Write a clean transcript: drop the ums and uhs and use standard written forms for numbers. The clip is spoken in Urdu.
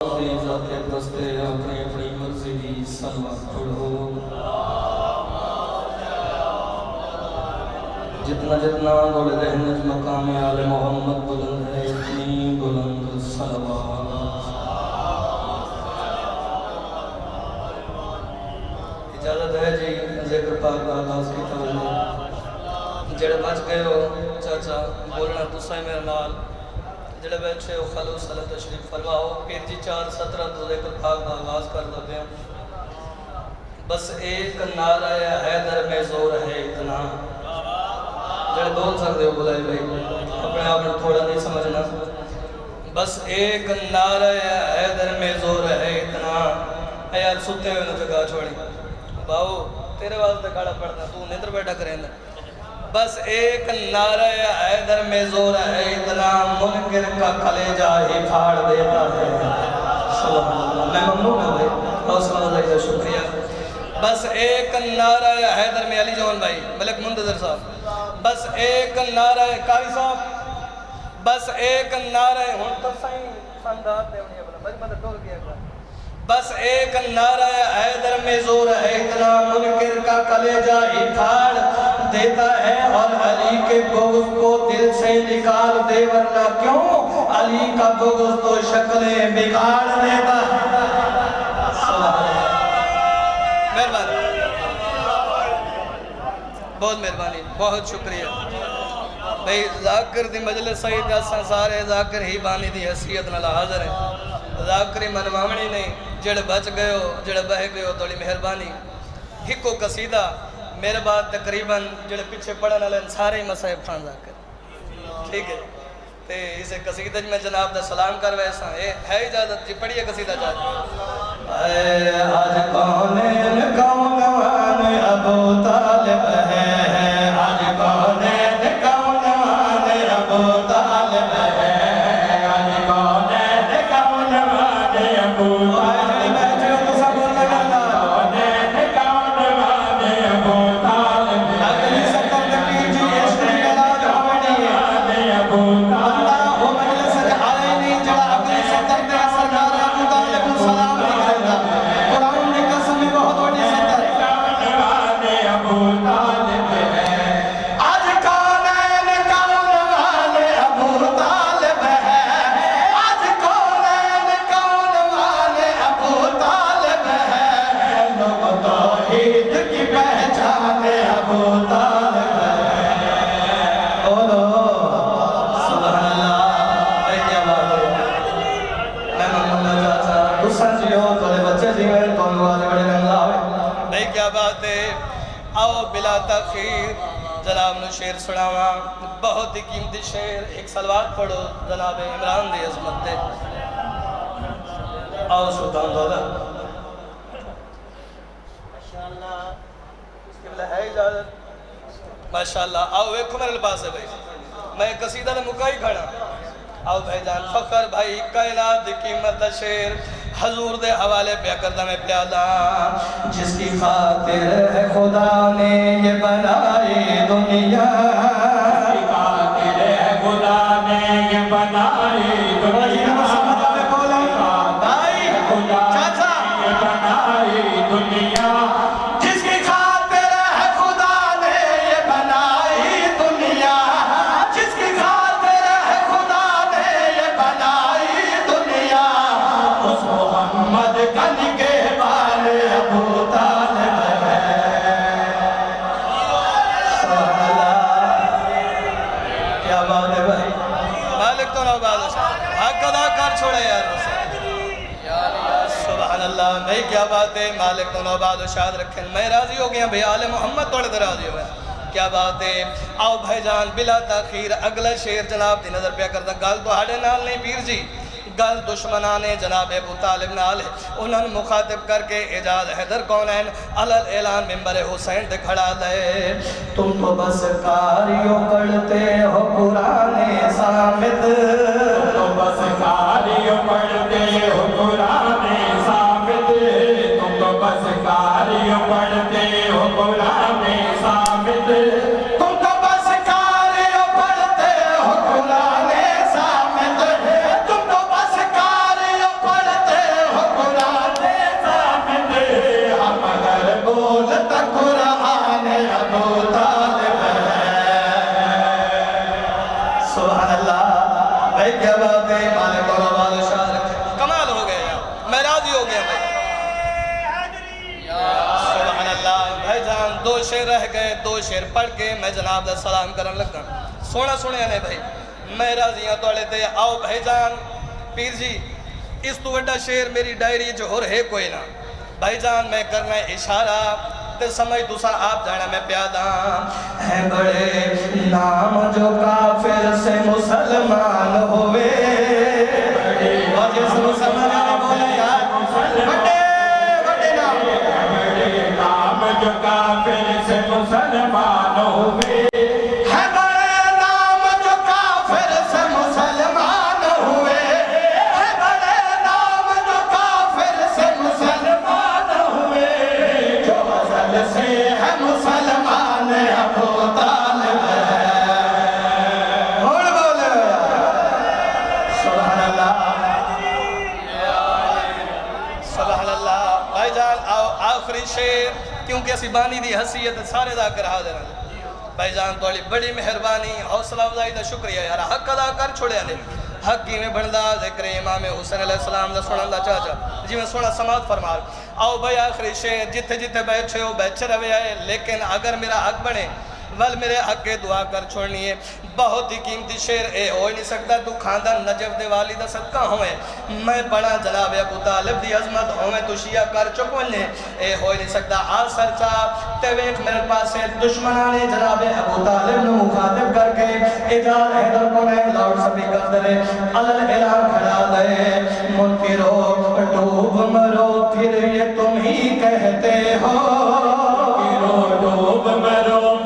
اپنی اپنی مرضی دی صلوات پڑھو۔ جتنا جتنا گوڑے رہنج مقام آل محمد بلند ہے اتنی بلند صلوات۔ اجازت ہے جی ذکر پاک کا آغاز کی طرح جڑے بچ گئے ہو چاچا بولنا تسائیں میرے نال، جڑے بیٹھے ہو خلوص صلی تشریف فرماؤ۔ پیر جی 4:17 تو ذکر پاک کا آغاز کر لگے ہیں۔ بس ایک نعرہ حیدر میں زور ہے اتنا، جڑے بول سکتے ہو بلائی بھائی، اپنے آپ نے تھوڑا نہیں سمجھنا۔ بس ایک نعرہ حیدر میں زور ہے اتنا، اے یار ستے ہوئے نہ جگہ چھوڑی باؤ تیرے واسطے کھڑا پڑنا، تو نیدر بیٹھا کریں دا۔ بس ایک نعرہ حیدر میں زور ہے اتنا، منکر کا کلیجہ ہی پھاڑ دیتا ہے۔ سبحان اللہ، میں ممنون ہوں بھائی، حوصلہ افزائی کا شکریہ۔ بس ایک نعرہ حیدر میں علی جون بھائی، ملک منتظر صاحب، بس ایک نعرہ قاری صاحب، بس ایک نعرہ ہن تو سائیں سندار دے ہونی ہے بلا بس مدد ٹول گیا ہے۔ بس ایک نعرہ حیدر میں زور ہے اتنا، منکر کا کلیجہ ہی پھاڑ دیتا ہے، اور علی کے بغض کو دل سے نکال دے ورنہ کیوں علی کا بغض تو شکلیں بگاڑ دیتا ہے۔ مہربانی، بہت مہربانی، بہت شکریہ بھئی۔ ذاکر دی مجلس سعید اساں سارے ذاکر ہی بانی دی حیثیت نال حاضر ہیں، ذاکری منوامنی نہیں، جڑے بچ گئے ہو جڑے بہ گئے ہو توڑی مہربانی۔ ہکو قصیدہ میرے بعد تقریباً جڑے پیچھے پڑھن والے سارے مصاحب خان ذاکر، ٹھیک ہے؟ تے اسے قصیدہ میں جناب دا سلام کر ویسا ہے اجازت جی پڑھیے قصیدہ جاتے۔ اے آج کونین کونوان ابو طالب ہے، آج کونین کونوان ابو طالب ہے، آج کونین کونوان ابو طالب ہے، بلا تاخیر جناب نے شعر سناوا، بہت ہی قیمتی شعر۔ ایک صلوات پڑھو جناب عمران دی عظمت دے۔ آؤ سلطان دولت ماشاءاللہ، اس کے بلے ہے اجازت ماشاءاللہ۔ آؤ ایک میرے لباس ہے بھائی، میں قصیدہ نے مکائی کھڑا۔ آؤ بھائی جان فخر بھائی کائنات دی قیمت شعر حضور دے حوالے پہ کردہ میں پیادا۔ جس کی خاطر ہے خدا نے یہ بنائی دنیا، جس کی خاطر ہے خدا نے یہ بنائی دنیا، بھائی چاچا یہ بنائی دنیا، جس کی خاطر ہے خدا نے یہ بنائی دنیا، جس کی خاطر ہے خدا نے یہ بنائی دنیا، اس محمد کا نگہبان ابو طالب ہے۔ سبحان اللہ، کیا بات ہے بھائی، مالک تو نہ بادشاہ حق ادا کر چھوڑے یار سبحان اللہ بھائی، کیا بات ہے، مالک تو نہ بادشاہ رکھیں۔ میں راضی ہو گیا بھائی، آل محمد توڑے تو راضی ہو گیا، کیا بات ہے۔ آؤ بھائی جان بلا تاخیر اگلا شعر جناب دی نظر پہ کردہ، گال تو ہاڑے نال نہیں پیر جی، گل دشمنانے جناب ابو طالب نال انہوں نے مخاطب کر کے اجاز حیدر کونین علل اعلان ممبر حسین دے کھڑا دے۔ تم تو بس کاریوں پڑھتے ہو قرآن سامت، تم تو بس کاریوں پڑھتے ہو قرآن سامت، تم تو بس کاریوں پڑھتے ہو قرآن سامت، تم تو بس کاریوں پڑھتے ہو قرآن سامت، تم تو بس کاریوں پڑھتے راضی ہو گیا بھائی سبحان اللہ بھائی جان دو شعر رہ گئے دو شعر پڑھ کے میں جناب دا سلام کرن لگا سونا سنے نے بھائی میں راضیاں توڑے تے آؤ بھائی جان پیر جی اس تو وڈا شعر میری ڈائری جو ہو رہے کوئی نہ بھائی جان میں کرنا اشارہ تے سمجھ دوسرا آپ جانا میں پیادا ہے بڑے نام جو کافر سے مسلمان ہوئے اور جس مسلمان بولے یار بڑے نام جو کافر سے مسلمان ہوئے ہے بڑے نام جو کافر سے مسلمان ہوئے ہے بڑے نام جو کافر سے مسلمان ہوئے جو ازل سے ہے مسلمان ابو طالب اور بولے سبحان اللہ سبحان اللہ بھائی جان آخری شعر کیونکہ اسی بانی دی حیثیت سارے دا کر حاضر ہیں بھائی جان توڑی بڑی مہربانی حوصلہ افزائی دا شکریہ یار حق ادا کر چھوڑے آنے حق کی میں بڑھدا ذکر امام حسین علیہ السلام دا سونا دا چاچا جی میں سونا سماعت فرمار آؤ بھائی آخری شعر جتھے جتھے بیٹھے ہو بیٹھے روے آئے لیکن اگر میرا حق بنے ول میرے حق کے دعا کر چھوڑنی ہے بہت ہی قیمتی شعر اے ہو ہی نہیں سکتا تو خاندان نجف دے والی دا صدقہ ہوئے میں بڑا جناب ابو طالب دی عظمت ہوئے تو شیعہ کر چکونے اے ہو ہی نہیں سکتا آسر چاپ تیویک میرے پاس سے دشمنانے جناب ابو طالب نے مخاطب کر کے اجال حیدر کونے لاؤڈ سپیکر درے علل اعلان کھڑا دے منکرو ڈوب مرو پھر یہ تم ہی کہتے ہو منکرو ڈوب مرو